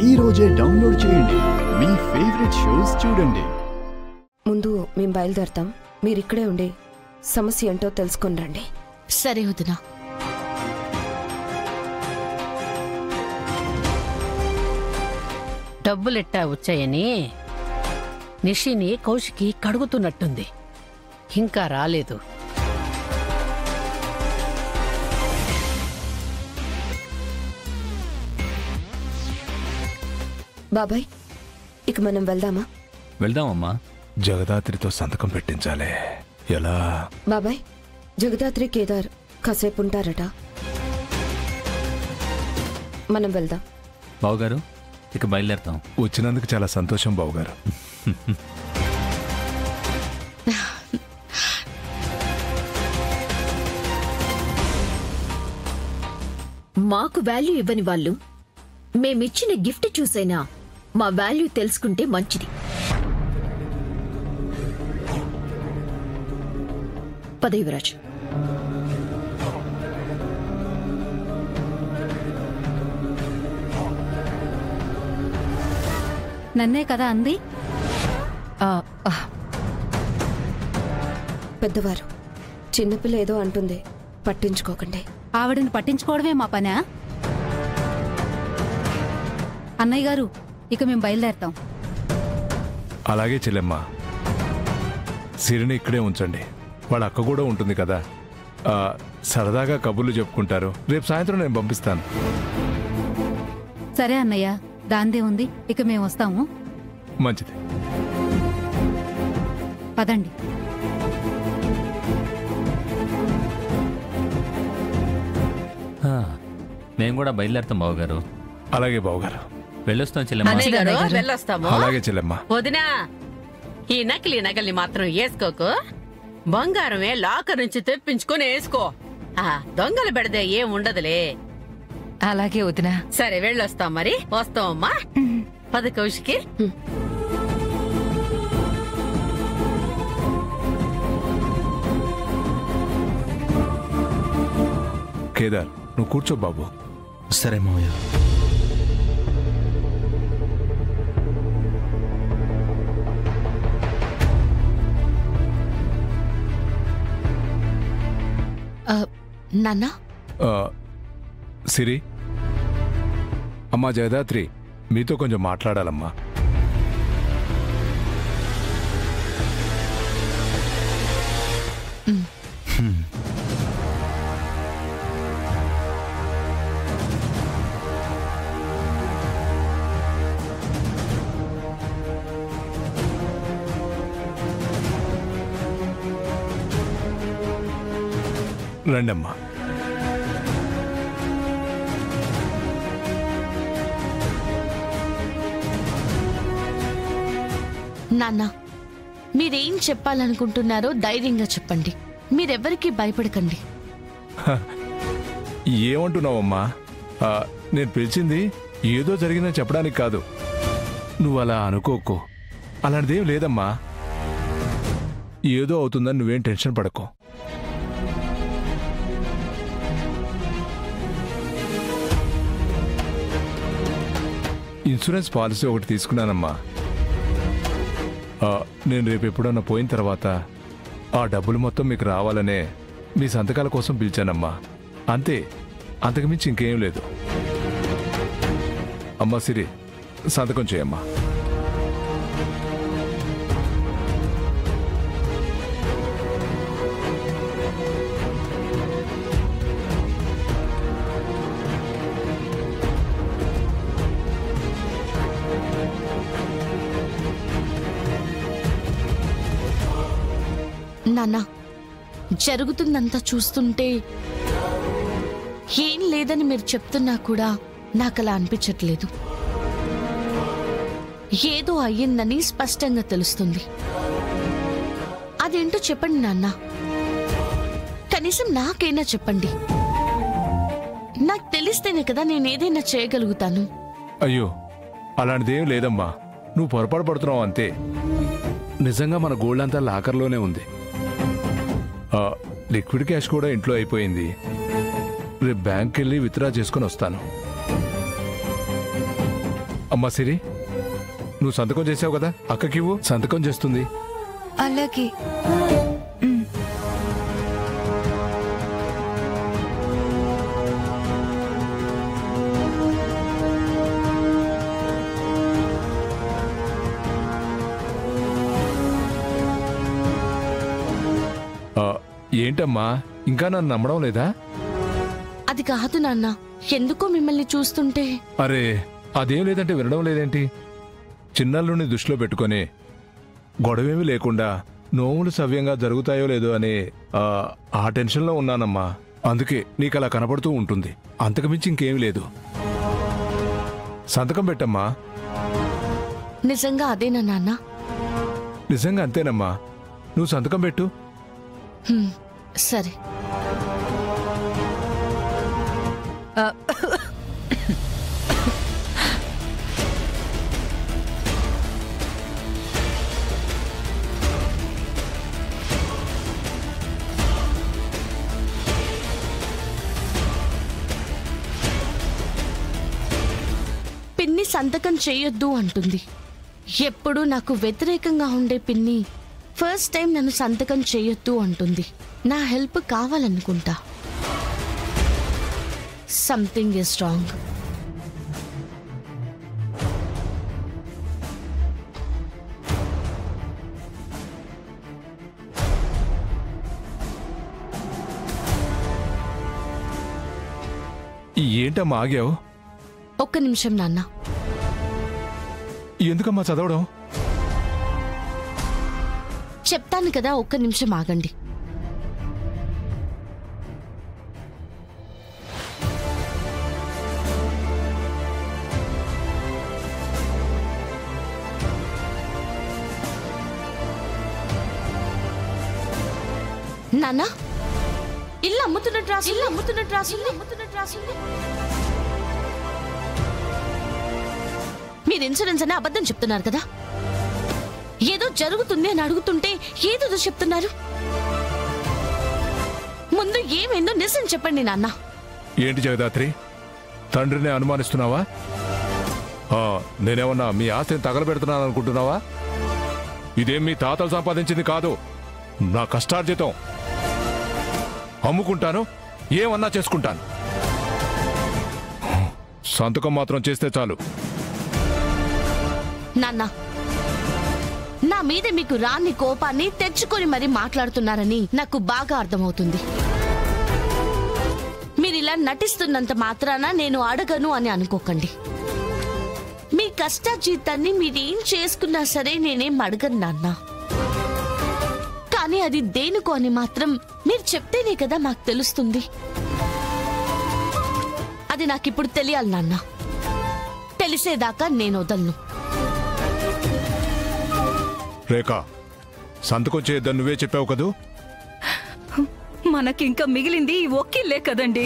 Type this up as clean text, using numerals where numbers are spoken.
ఈ రోజే డౌన్లోడ్ చేయండి. మీ ఫేవరెట్ షోస్ చూడండి. ముందు మేము బయలుదేరతాం. మీరిక్కడే ఉండి సమస్య ఏంటో తెలుసుకొని రండి. సరే వదినా. డబ్బులెట్టా వచ్చాయని నిషిని కౌశికి కడుగుతున్నట్టుంది. ఇంకా రాలేదు. బాబాయ్, ఇక మనం వెళ్దామా? వెళ్దామమ్మా. జగదాత్రితో సంతకం పెట్టించాలే. ఎలా? బాబాయ్, జగదాత్రి కేదార్ కాసేపు ఉంటారట. మనం వెళ్దాం. బావగారు, ఇక బయలుదేరతాం. వచ్చినందుకు చాలా సంతోషం బావగారు. మాకు వాల్యూ ఇవ్వని వాళ్ళు మేమిచ్చిన గిఫ్ట్ చూసైనా మా వాల్యూ తెలుసుకుంటే మంచిది. పద యువరాజ్. నన్నే కదా అంది. పెద్దవారు, చిన్నపిల్ల ఏదో అంటుంది, పట్టించుకోకండి. ఆవిడని పట్టించుకోవడమే మా పనా? అన్నయ్య గారు, ఇక మేము బయలుదేరతాం. అలాగే చెల్లెమ్మ. సిరిని ఇక్కడే ఉంచండి. వాళ్ళ అక్క కూడా ఉంటుంది కదా, సరదాగా కబుర్లు చెప్పుకుంటారు. రేపు సాయంత్రం నేను పంపిస్తాను. సరే అన్నయ్య, దాందే ఉంది. ఇక మేము వస్తాము. మంచిది. పదండి. మేము కూడా బయలుదేరతాం బావగారు. అలాగే బావగారు. వెళ్ళొస్తాం చెల్లెమ్మ. వెళ్ళొస్తాము. అలాగే చెల్లెమ్మ. వదినా, ఈ నకిలీ నగల్ని మాత్రం వేసుకోకు. బంగారమే లాకర్ నుంచి తెప్పించుకుని వేసుకో. దొంగలు పెడితే ఏం ఉండదులే. అలాగే వదినా. సరే వెళ్ళొస్తాం. మరి వస్తామమ్మా. పద కౌశికి. కేదార్, నువ్వు కూర్చో బాబు. సరే మావయ్య. నాన్నా. సిరి, అమ్మా జగదాత్రి మీతో కొంచెం మాట్లాడాలమ్మా. రండమ్మా. నాన్నా, మీరేం చెప్పాలనుకుంటున్నారో ధైర్యంగా చెప్పండి. మీరెవ్వరికీ భయపడకండి. ఏమంటున్నావమ్మా? నేను పిలిచింది ఏదో జరిగిందని చెప్పడానికి కాదు. నువ్వు అలా అనుకోకు. అలాంటిదేం లేదమ్మా. ఏదో అవుతుందని నువ్వేం టెన్షన్ పడకు. ఇన్సూరెన్స్ పాలసీ ఒకటి తీసుకున్నానమ్మా. నేను రేపు ఎప్పుడన్నా పోయిన తర్వాత ఆ డబ్బులు మొత్తం మీకు రావాలనే మీ సంతకాల కోసం పిలిచానమ్మా. అంతే, అంతకుమించి ఇంకేం లేదు. అమ్మా సిరి, సంతకం చేయమ్మా. నాన్నా, జరుగుతుందంతా చూస్తుంటే ఏం లేదని మీరు చెప్తున్నా కూడా నాకలా అనిపించట్లేదు. ఏదో అయ్యిందని స్పష్టంగా తెలుస్తుంది. అదేంటో చెప్పండి నాన్న. కనీసం నాకైనా చెప్పండి. నాకు తెలిస్తేనే కదా నేనేదైనా చేయగలుగుతాను. అయ్యో, అలాంటిదేం లేదమ్మా. నువ్వు పొరపాటు పడుతున్నావు అంతే. నిజంగా మన గోల్డ్ అంతా లాకర్లోనే ఉంది. లిక్విడ్ క్యాష్ కూడా ఇంట్లో అయిపోయింది. రేపు బ్యాంక్కి వెళ్ళి విత్డ్రా చేసుకుని వస్తాను. అమ్మా సిరి, నువ్వు సంతకం చేసావు కదా, అక్కకివ్వు, సంతకం చేస్తుంది. అలాగే. ఏంటమ్మా, ఇంకా నన్ను నమ్మడం లేదా? అది కాదు నాన్న, ఎందుకో మిమ్మల్ని చూస్తుంటే. అరే, అదేం లేదంటే వినడం లేదేంటి? చిన్నల్లుని దృష్టిలో పెట్టుకొని గొడవేమీ లేకుండా నోములు సవ్యంగా జరుగుతాయో లేదో అని ఆ టెన్షన్లో ఉన్నానమ్మా. అందుకే నీకు అలా కనపడుతూ ఉంటుంది, అంతకుమించి ఇంకేమీ లేదు. సంతకం పెట్టమ్మా. నిజంగా అదేనా నాన్న? నిజంగా అంతేనమ్మా, నువ్వు సంతకం పెట్టు. సరే. పిన్ని సంతకం చేయొద్దు అంటుంది. ఎప్పుడూ నాకు వ్యతిరేకంగా ఉండే పిన్ని ఫస్ట్ టైం నన్ను సంతకం చేయొద్దు అంటుంది. నా హెల్ప్ కావాలనుకుంటా. Something is wrong. ఏంటమ్మా ఆగావు? ఒక్క నిమిషం నాన్న. ఎందుకమ్మా చదవడం? చెప్తాను కదా, ఒక్క నిమిషం ఆగండి. నాన్న, ఇల్లు అమ్ముతున్నట్టు రాసింది. మీరు ఇన్సూరెన్స్ అని అబద్ధం చెప్తున్నారు కదా. ఏదో జరుగుతుంది అని అడుగుతుంటే ఏదో చెప్తున్నారు. ముందు ఏమైందో నిజం చెప్పండి నాన్న. ఏంటి జగదాత్రి, తండ్రిని అనుమానిస్తున్నావా? నేనేమన్నా మీ ఆస్తిని తగలబెడుతున్నాను అనుకుంటున్నావా? ఇదేం మీ తాతలు సంపాదించింది కాదు, నా కష్టార్జితం. అమ్ముకుంటాను, ఏమన్నా చేసుకుంటాను. సంతకం మాత్రం చేస్తే చాలు. నాన్న, నా మీద మీకు రాని కోపాన్ని తెచ్చుకొని మరీ మాట్లాడుతున్నారని నాకు బాగా అర్థమవుతుంది. మీరిలా నటిస్తున్నంత మాత్రాన నేను అడగను అని అనుకోకండి. మీ కష్టార్జితాన్ని మీరేం చేసుకున్నా సరే నేనేం అడగను నాన్న. కానీ అది దేనికో అని మాత్రం మీరు చెప్తేనే కదా మాకు తెలుస్తుంది. అది నాకిప్పుడు తెలియాలి నాన్న. తెలిసేదాకా నేను వదలను. రేఖా, సంతకం చేయొద్దని నువ్వే చెప్పావు కదూ. మనకింకా మిగిలింది ఈ ఒక్కిల్లే కదండి.